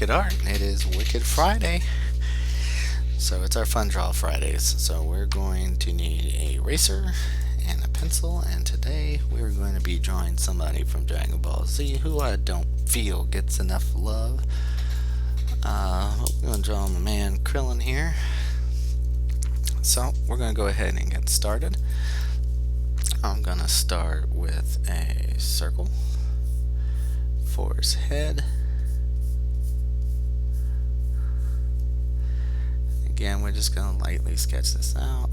Wicked Art. It is Wicked Friday. So it's our Fun Draw Fridays. So we're going to need a eraser and a pencil, and today we're going to be drawing somebody from Dragon Ball Z who I don't feel gets enough love. We're going to draw my man Krillin here. So we're going to go ahead and get started. I'm going to start with a circle for his head. Again, we're just going to lightly sketch this out.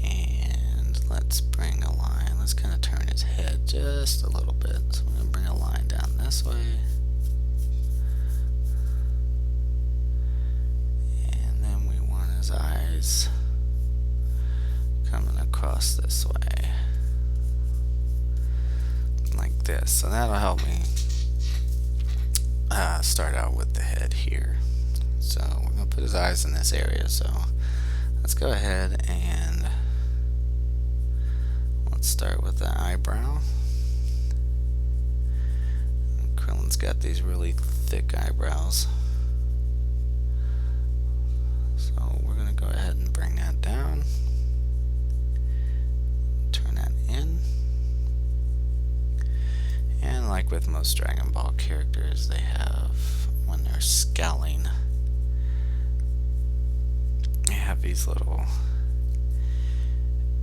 And let's bring a line. Let's kind of turn his head just a little bit. So we're going to bring a line down this way. And then we want his eyes coming across this way. Like this. So that'll help me start out with the head here. So we're going to put his eyes in this area. So let's go ahead and let's start with the eyebrow. And Krillin's got these really thick eyebrows. So we're going to go ahead and bring that down. Turn that in. And like with most Dragon Ball characters, they have, when they're scowling, they have these little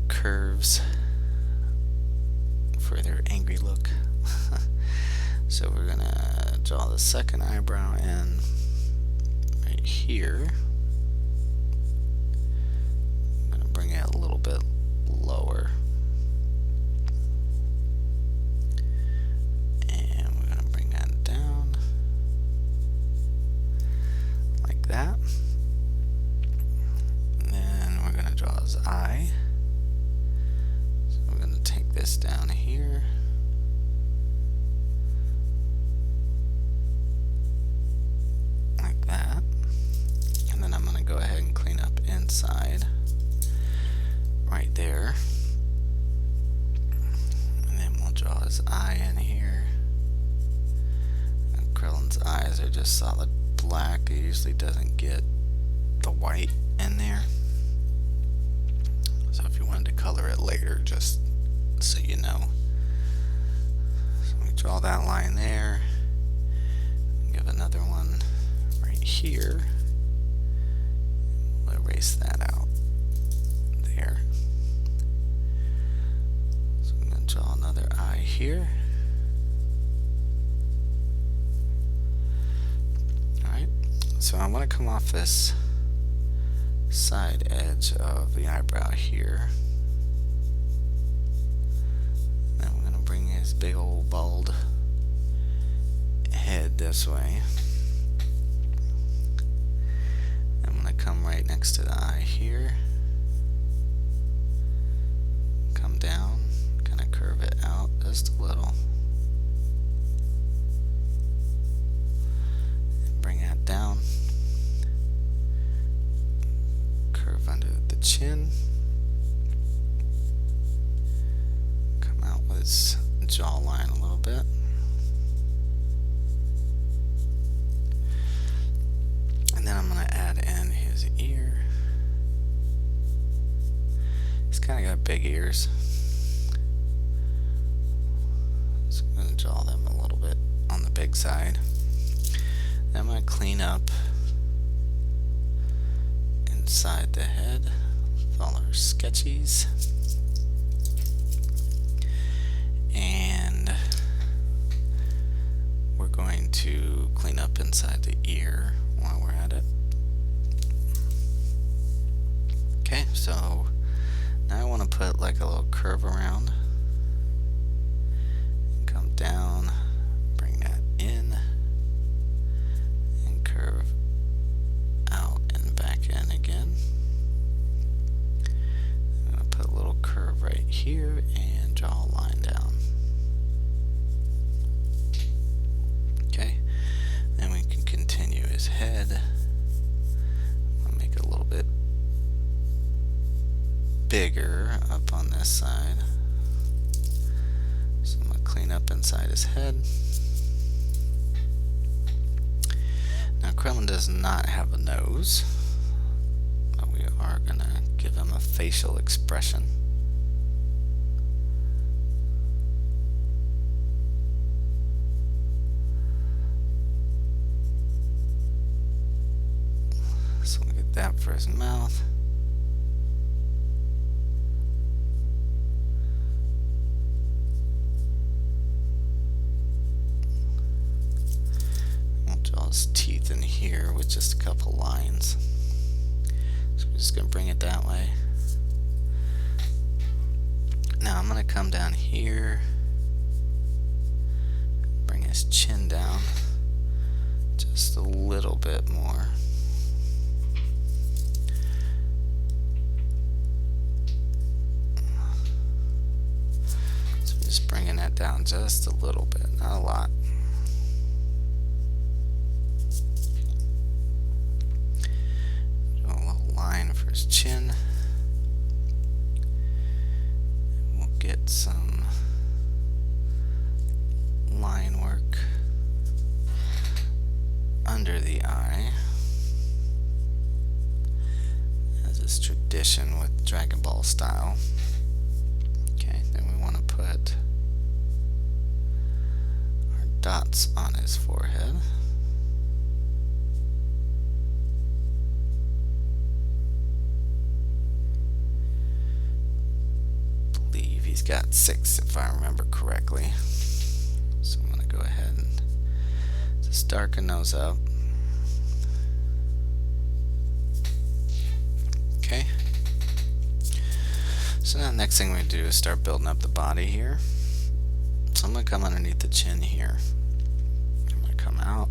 curves for their angry look. So we're going to draw the second eyebrow in right here. I'm going to bring it a little bit lower. That. And then we're going to draw his eye. So we're going to take this down here. Like that. And then I'm going to go ahead and clean up inside. Right there. And then we'll draw his eye in here. And Krillin's eyes are just solid black. It usually doesn't get the white in there, so if you wanted to color it later, just so you know. So we draw that line there, give another one right here. We'll erase that out there. So I'm going to draw another eye here. So I want to come off this side edge of the eyebrow here. Then we're going to bring his big old bald head this way. I'm going to come right next to the eye here. Come down, kind of curve it out just a little. Bring that down. Curve under the chin. Come out with his jawline a little bit. And then I'm going to add in his ear. He's kind of got big ears. So I'm going to draw them a little bit on the big side. I'm going to clean up inside the head with all our sketchies. And we're going to clean up inside the ear while we're at it. Okay, so now I want to put like a little curve around. Come down, bring that in. Curve out and back in again. I'm going to put a little curve right here and draw a line down. Okay, then we can continue his head. I'll make it a little bit bigger. here up on this side. So I'm going to clean up inside his head. Now Krillin does not have a nose, but we are going to give him a facial expression. So we'll get that for his mouth. His teeth in here with just a couple lines. So we're just going to bring it that way. Now I'm going to come down here, bring his chin down just a little bit more. So we're just bringing that down just a little bit, not a lot. For his chin. We'll get some line work under the eye, as is tradition with Dragon Ball style. Okay, then we want to put our dots on his forehead. He's got 6 if I remember correctly. So I'm going to go ahead and just darken those up. Okay. So now the next thing we do is start building up the body here. So I'm going to come underneath the chin here. I'm going to come out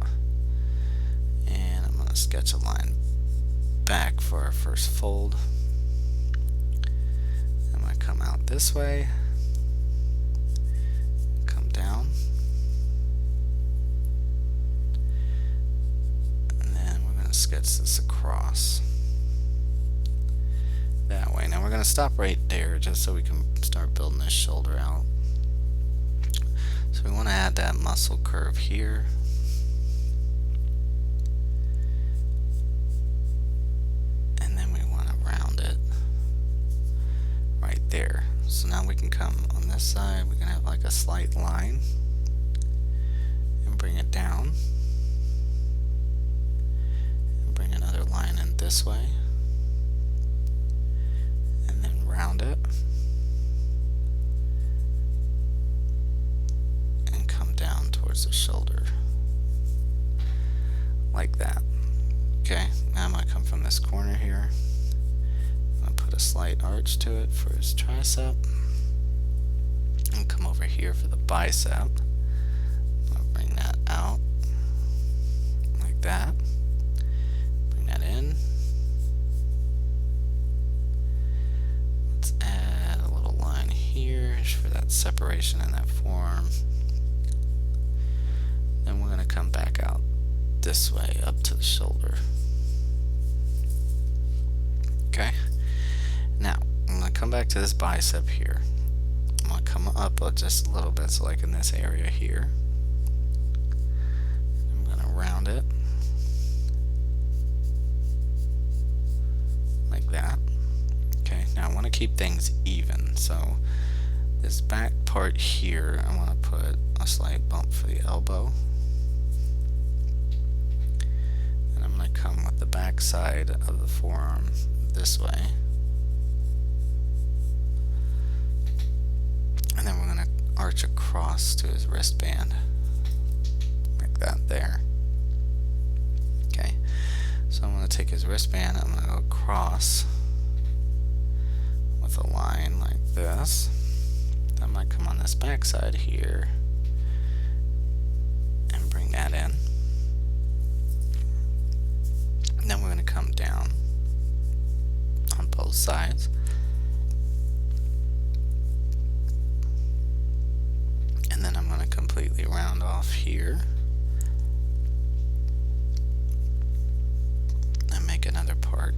and I'm going to sketch a line back for our first fold. Come out this way, come down, and then we're going to sketch this across that way. Now we're going to stop right there just so we can start building this shoulder out. So we want to add that muscle curve here. There. So now we can come on this side, we can have like a slight line and bring it down and bring another line in this way and then round it and come down towards the shoulder like that. Okay, now I'm going to come from this corner here. Put a slight arch to it for his tricep and come over here for the bicep. I'll bring that out like that, bring that in. Let's add a little line here for that separation in that form. Then we're going to come back out this way up to the shoulder. Okay. Now, I'm going to come back to this bicep here. I'm going to come up just a little bit, so like in this area here. I'm going to round it. Like that. Okay, now I want to keep things even, so this back part here, I want to put a slight bump for the elbow. And I'm going to come with the back side of the forearm this way. And then we're going to arch across to his wristband, like that there. Okay, so I'm going to take his wristband, I'm going to go across with a line like this. I might come on this back side here and bring that in. And then we're going to come down on both sides. And then I'm going to completely round off here and make another part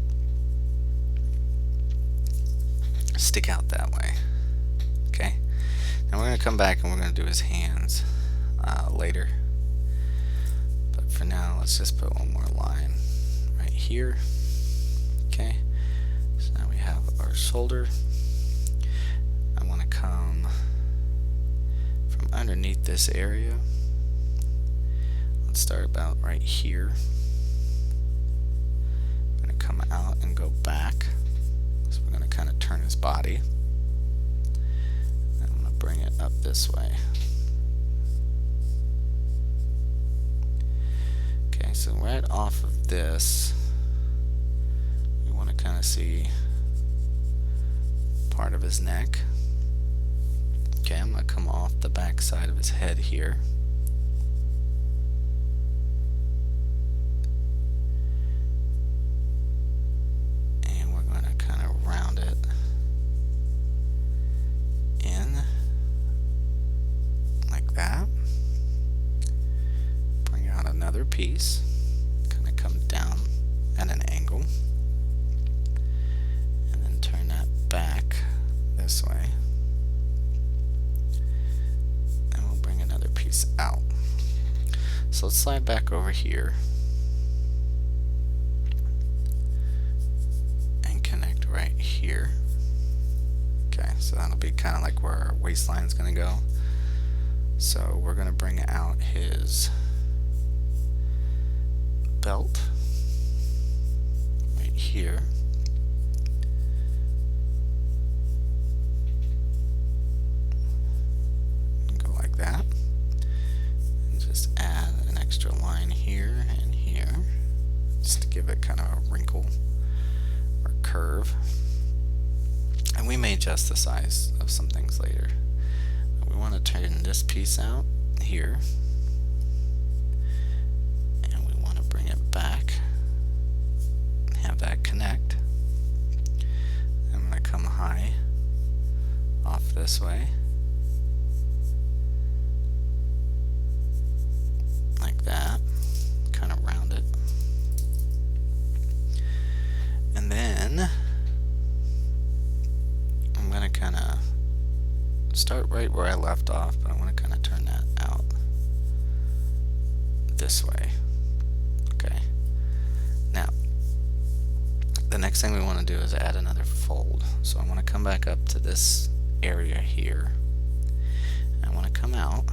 stick out that way. Okay. Now we're going to come back and we're going to do his hands later. But for now, let's just put one more line right here. Okay. So now we have our shoulder. I want to come from underneath this area. Let's start about right here. I'm going to come out and go back. So we're going to kind of turn his body. I'm going to bring it up this way. Okay, so right off of this, we want to kind of see part of his neck. Okay, I'm going to come off the back side of his head here. And we're going to kind of round it in like that. Bring out another piece. Kind of come down at an angle. And then turn that back this way. Piece out. So let's slide back over here and connect right here. Okay, so that'll be kind of like where our waistline is going to go. So we're going to bring out his belt right here. And go like that. Just add an extra line here and here, just to give it kind of a wrinkle or curve. And we may adjust the size of some things later. But we want to turn this piece out here, and we want to bring it back and have that connect. I'm going to come high off this way. That, kind of round it, and then I'm going to kind of start right where I left off, but I want to kind of turn that out this way. Okay, now the next thing we want to do is add another fold. So I want to come back up to this area here, and I want to come out.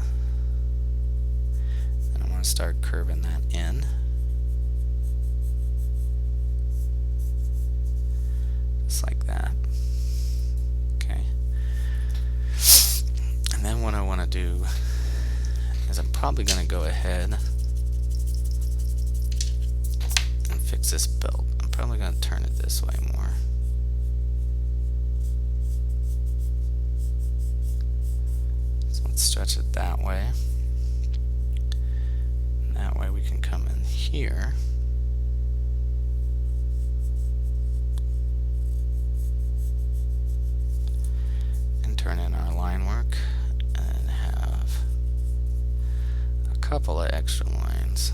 Start curving that in. Just like that. Okay. And then what I want to do is I'm probably going to go ahead and fix this belt. I'm probably going to turn it this way more. So let's stretch it that way. That way we can come in here and turn in our line work and have a couple of extra lines.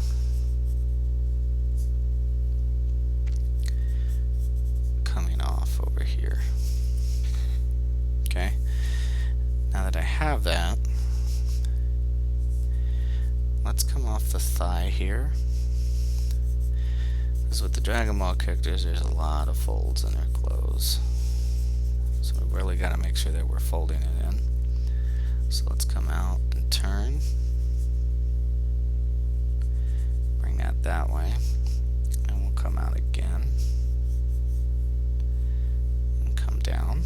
Coming off over here. Okay, now that I have that, let's come off the thigh here. Because with the Dragon Ball characters, there's a lot of folds in their clothes. So we really got to make sure that we're folding it in. So let's come out and turn. Bring that way. And we'll come out again. And come down.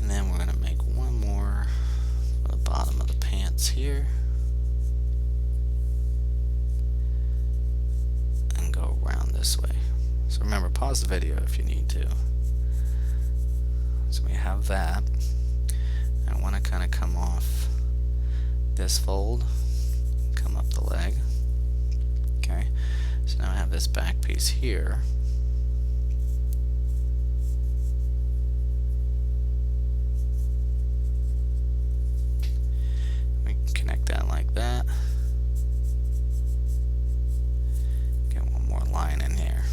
And then we're going to make one more for the bottom of the pants here. And go around this way. So remember, pause the video if you need to. So we have that. I want to kind of come off this fold, come up the leg. Okay, so now I have this back piece here. We can connect that like that. Get one more line in here.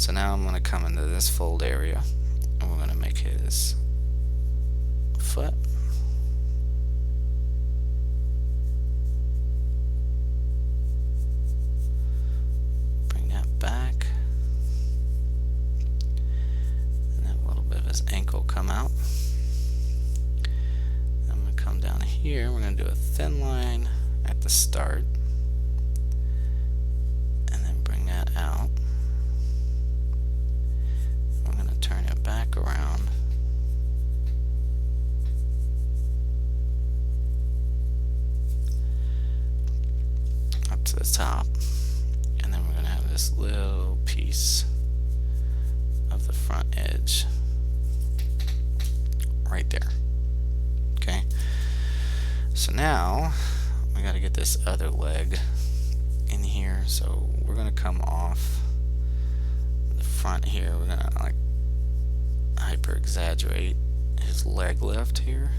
So now I'm going to come into this fold area, and we're going to make his foot. Bring that back. And have a little bit of his ankle come out. I'm going to come down here. We're going to do a thin line at the start. And then bring that out. We're going to turn it back around. Up to the top. And then we're going to have this little piece of the front edge right there. Okay. So now we got to get this other leg in here. So we're going to come off the front here. We're going to like hyper exaggerate his leg lift here.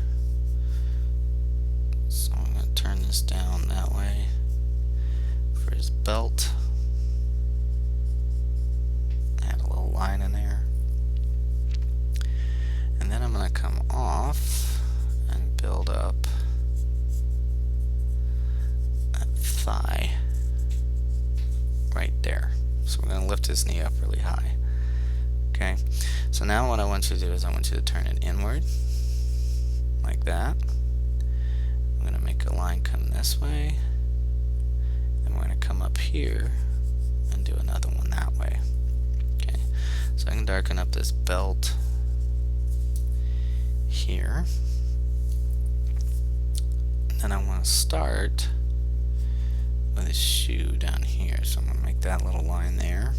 So I'm going to turn this down that way for his belt. Add a little line in there. And then I'm going to come off and build up that thigh right there. So we're going to lift his knee up really high. Okay, so now what I want you to do is I want you to turn it inward like that. I'm going to make a line come this way, and we're going to come up here and do another one that way. Okay, so I can darken up this belt here. And then I want to start with his shoe down here. So I'm going to make that little line there.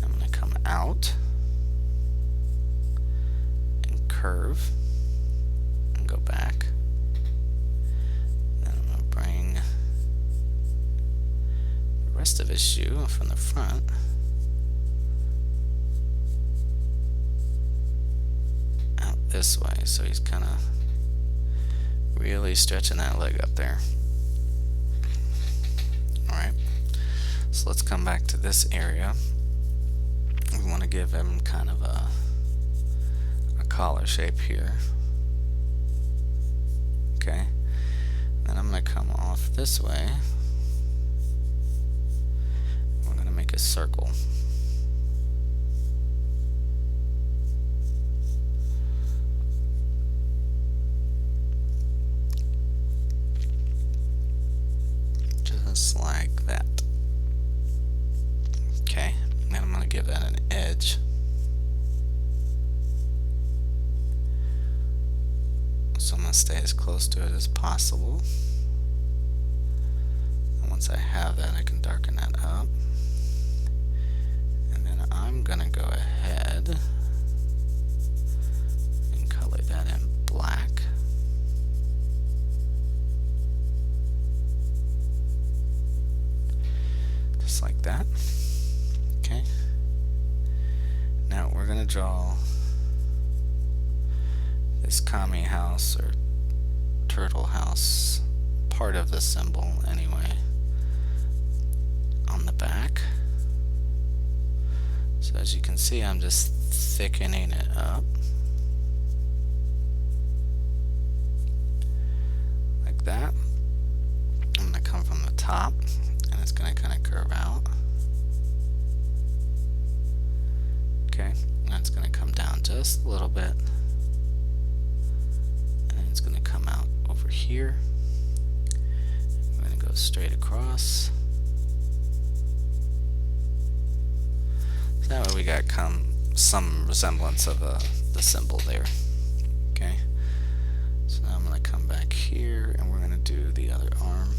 I'm going to come out and curve and go back. Then I'm going to bring the rest of his shoe from the front out this way. So he's kind of really stretching that leg up there. Alright, so let's come back to this area. We want to give him kind of a collar shape here. Okay, then I'm going to come off this way. We're going to make a circle. Just like that. Okay, and then I'm going to give that an edge. So I'm going to stay as close to it as possible. And once I have that, I can darken that up. And then I'm going to go ahead and color that in black. Just like that. Okay. Now we're going to draw this kami house or turtle house, part of the symbol anyway, on the back. So as you can see, I'm just thickening it up like that. I'm going to come from the top and it's going to kind of curve out. Okay, and it's going to come down just a little bit. It's going to come out over here. We're going to go straight across. So that way we got some resemblance of the symbol there. Okay. So now I'm going to come back here and we're going to do the other arm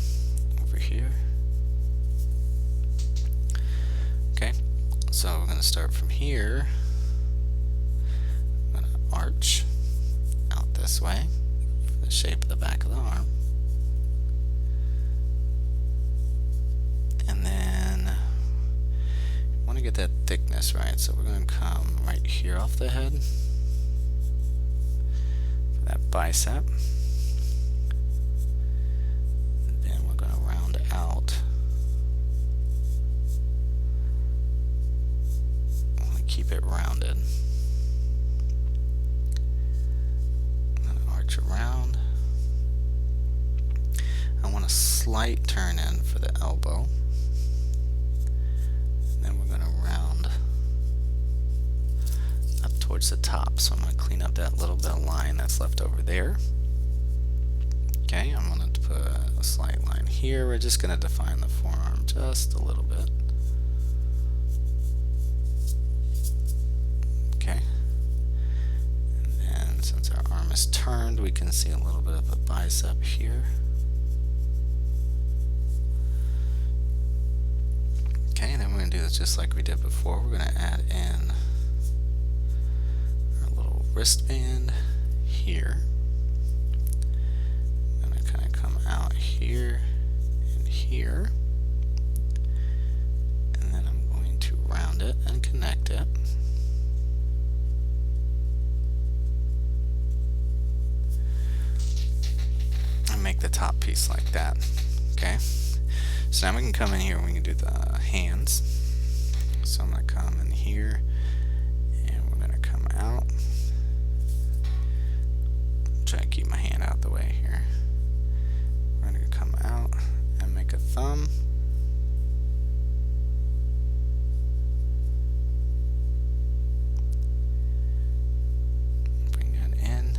over here. Okay. So we're going to start from here. I'm going to arch out this way. The shape of the back of the arm, and then I want to get that thickness right, so we're going to come right here off the head for that bicep, and then we're going to round out keep it rounded. I'm gonna arch around. I want a slight turn in for the elbow. And then we're going to round up towards the top. So I'm going to clean up that little bit of line that's left over there. Okay, I'm going to put a slight line here. We're just going to define the forearm just a little bit. Okay. And then since our arm is turned, we can see a little bit of a bicep here. Okay, and then we're going to do this just like we did before. We're going to add in our little wristband here. I'm going to kind of come out here and here. And then I'm going to round it and connect it. And make the top piece like that. Okay. So now we can come in here and we can do the hands. So I'm going to come in here and we're going to come out. Try to keep my hand out the way here. We're going to come out and make a thumb. Bring that in.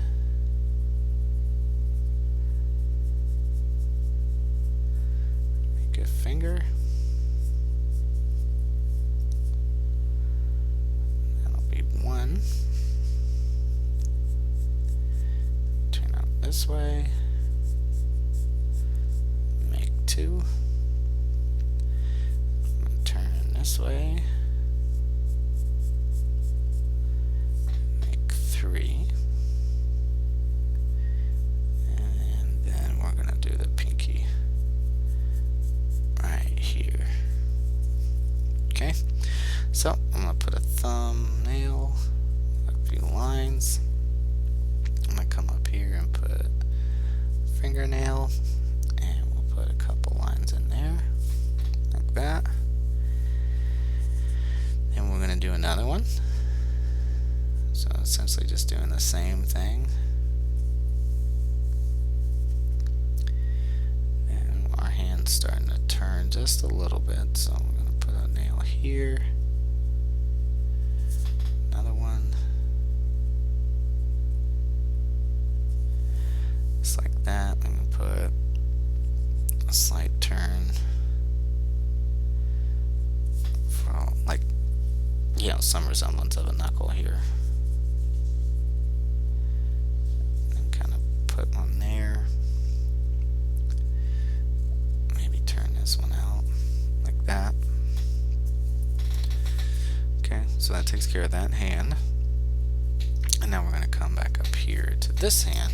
Make a finger. That'll be one. Turn out this way. Make two. Turn this way. Make three. And then we're going to do the pinky right here. Okay, so I'm going to put a thumbnail, a few lines. I'm going to come up here and put fingernail, and we'll put a couple lines in there, like that. And we're going to do another one. So essentially just doing the same thing. And our hand's starting to turn just a little bit, so I'm going to put a nail here. Another one. Just like that. I'm going to put a slight turn for, like, you know, some resemblance of a knuckle here. And kind of put one there. Maybe turn this one out like that. Okay, so that takes care of that hand. And now we're going to come back up here to this hand.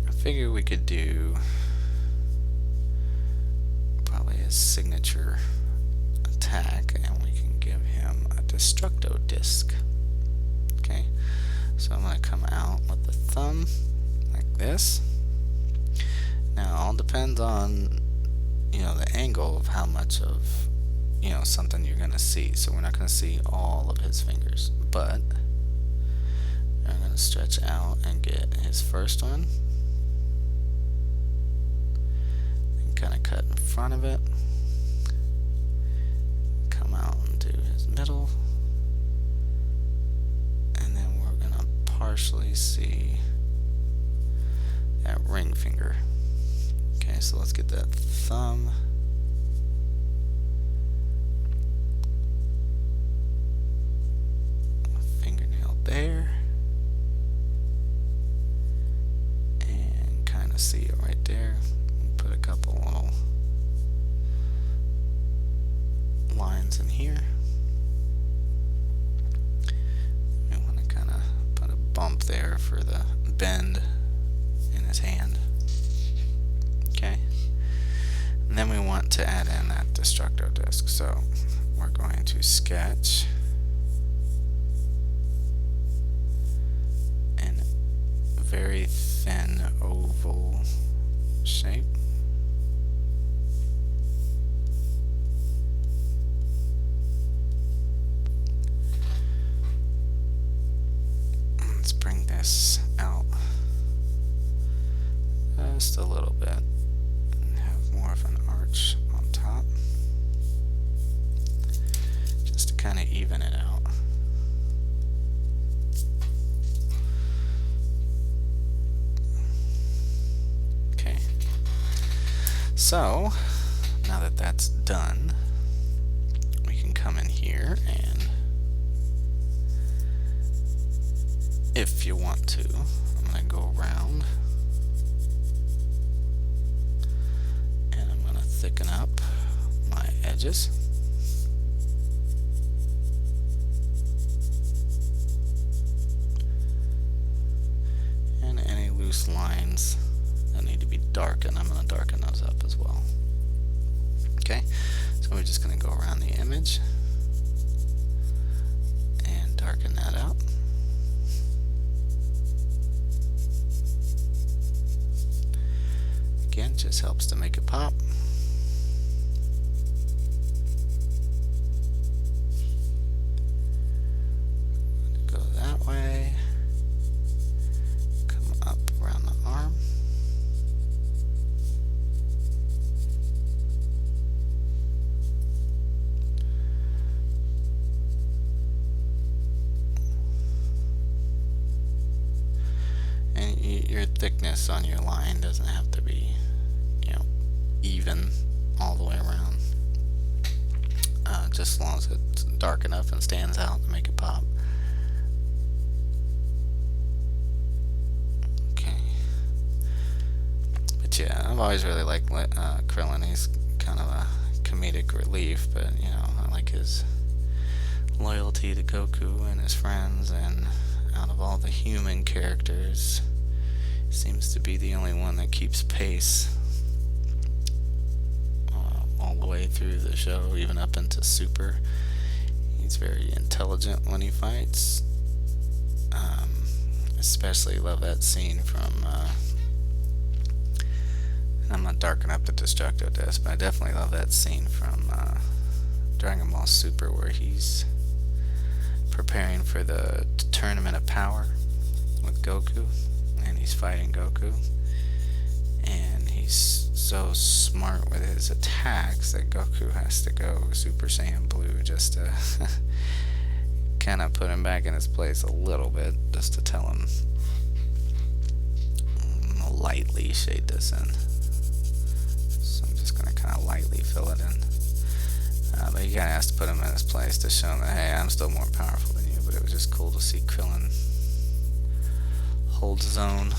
I figure we could do probably a signature attack, and we can give him a Destructo Disk. Okay, so I'm going to come out with the thumb like this. Now, it all depends on, you know, the angle of how much of, you know, something you're going to see. So we're not going to see all of his fingers, but I'm going to stretch out and get his first one. And kind of cut in front of it. Come out and do his middle. And then we're going to partially see that ring finger. Okay, so let's get that thumb. Fingernail there. And kind of see it right there. Put a couple little lines in here. We want to kind of put a bump there for the bend in his hand. Okay. And then we want to add in that Destructo Disk. So we're going to sketch a very thin oval shape. this out just a little bit and have more of an arch on top, just to kind of even it out. Okay, so now that that's done, we can come in here and, if you want to, I'm going to go around and I'm going to thicken up my edges. And any loose lines that need to be darkened, I'm going to darken those up as well. Okay, so we're just going to go around the image and darken that out. Again, just helps to make it pop. Go that way. Come up around the arm. And your thickness on your line doesn't have to be, even all the way around. Just as long as it's dark enough and stands out to make it pop. Okay. But yeah, I've always really liked Krillin. He's kind of a comedic relief, but I like his loyalty to Goku and his friends, and out of all the human characters, seems to be the only one that keeps pace all the way through the show, even up into Super. He's very intelligent when he fights. Especially love that scene from I'm not darking up the Destructo Disk, but I definitely love that scene from Dragon Ball Super, where he's preparing for the Tournament of Power with Goku, and he's fighting Goku, and he's so smart with his attacks that Goku has to go Super Saiyan Blue just to kind of put him back in his place a little bit, just to tell him, lightly shade this in. So I'm just going to kind of lightly fill it in. But you kind of has to put him in his place to show him that, hey, I'm still more powerful than you. But it was just cool to see Krillin hold his own.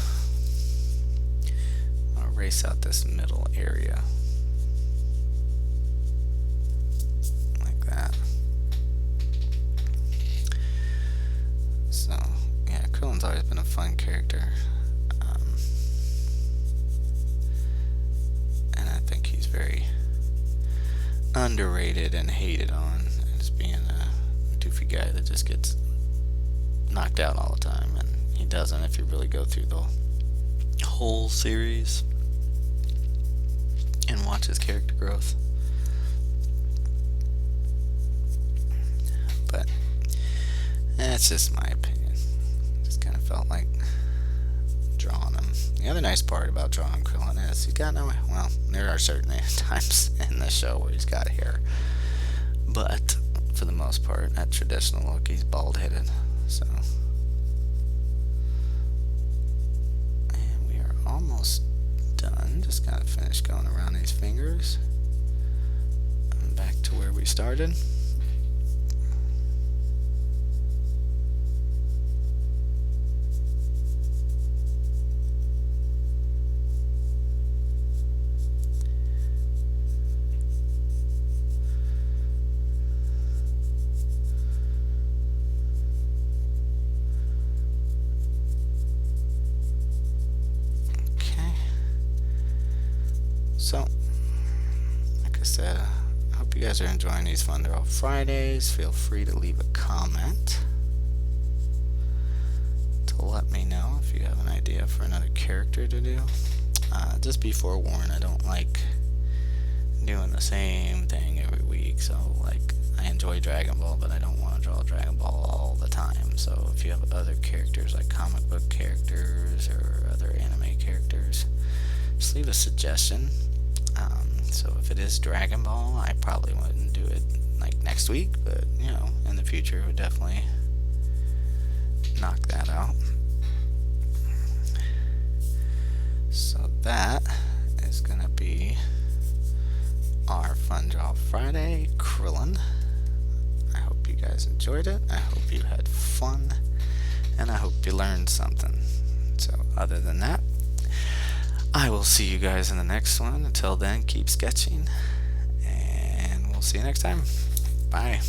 I'll erase out this middle area. Like that. So, yeah, Krillin's always been a fun character. And I think he's very underrated and hated on as being a doofy guy that just gets knocked out all the time, and he doesn't if you really go through the whole series and watch his character growth. But that's just my opinion. Just kind of felt like drawing him. The other nice part about drawing Krillin is he's got no, well, there are certain times in the show where he's got hair, but for the most part, that traditional look, he's bald-headed. So, and we are almost done. Just gotta finish going around these fingers and back to where we started. So, like I said, I hope you guys are enjoying these Fun Draw Fridays. Feel free to leave a comment to let me know if you have an idea for another character to do. Just be forewarned, I don't like doing the same thing every week. So, like, I enjoy Dragon Ball, but I don't want to draw Dragon Ball all the time. So if you have other characters like comic book characters or other anime characters, just leave a suggestion. So if it is Dragon Ball, I probably wouldn't do it like next week, but in the future, would definitely knock that out. So that is gonna be our Fun Draw Friday, Krillin. I hope you guys enjoyed it. I hope you had fun, and I hope you learned something. So other than that, I will see you guys in the next one. Until then, keep sketching, and we'll see you next time. Bye.